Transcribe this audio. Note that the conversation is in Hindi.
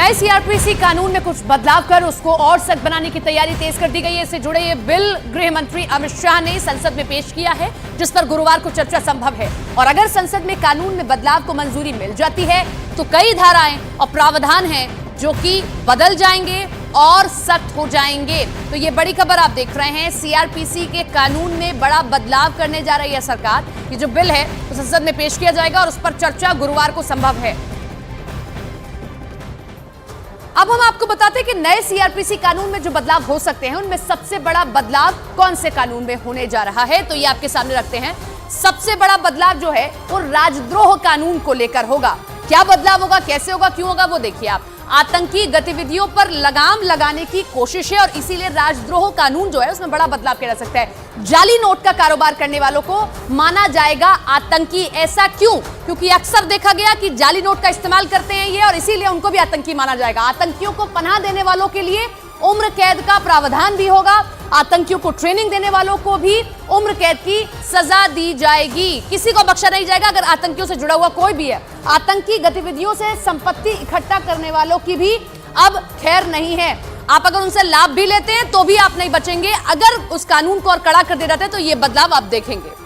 नए सीआरपीसी कानून में कुछ बदलाव कर उसको और सख्त बनाने की तैयारी तेज कर दी गई है। इससे जुड़े ये बिल गृह मंत्री अमित शाह ने संसद में पेश किया है, जिस पर गुरुवार को चर्चा संभव है। और अगर संसद में कानून में बदलाव को मंजूरी मिल जाती है तो कई धाराएं और प्रावधान हैं जो कि बदल जाएंगे और सख्त हो जाएंगे। तो ये बड़ी खबर आप देख रहे हैं, सीआरपीसी के कानून में बड़ा बदलाव करने जा रही है सरकार। ये जो बिल है वो संसद में पेश किया जाएगा और उस पर चर्चा गुरुवार को संभव है। अब हम आपको बताते हैं कि नए सीआरपीसी कानून में जो बदलाव हो सकते हैं उनमें सबसे बड़ा बदलाव कौन से कानून में होने जा रहा है, तो ये आपके सामने रखते हैं। सबसे बड़ा बदलाव जो है वो राजद्रोह कानून को लेकर होगा। क्या बदलाव होगा, कैसे होगा, क्यों होगा, वो देखिए आप। आतंकी गतिविधियों पर लगाम लगाने की कोशिश है और इसीलिए राजद्रोह कानून जो है उसमें बड़ा बदलाव किया जा सकता है। जाली नोट का कारोबार करने वालों को माना जाएगा आतंकी। ऐसा क्यों? क्योंकि अक्सर देखा गया कि जाली नोट का इस्तेमाल करते हैं ये और इसीलिए उनको भी आतंकी माना जाएगा। आतंकियों को पनाह देने वालों के लिए उम्र कैद का प्रावधान भी होगा। आतंकियों को ट्रेनिंग देने वालों को भी उम्र कैद की सजा दी जाएगी। किसी को बख्शा नहीं जाएगा अगर आतंकियों से जुड़ा हुआ कोई भी है। आतंकी गतिविधियों से संपत्ति इकट्ठा करने वालों की भी अब खैर नहीं है। आप अगर उनसे लाभ भी लेते हैं तो भी आप नहीं बचेंगे। अगर उस कानून को और कड़ा कर दिया जाता है तो ये बदलाव आप देखेंगे।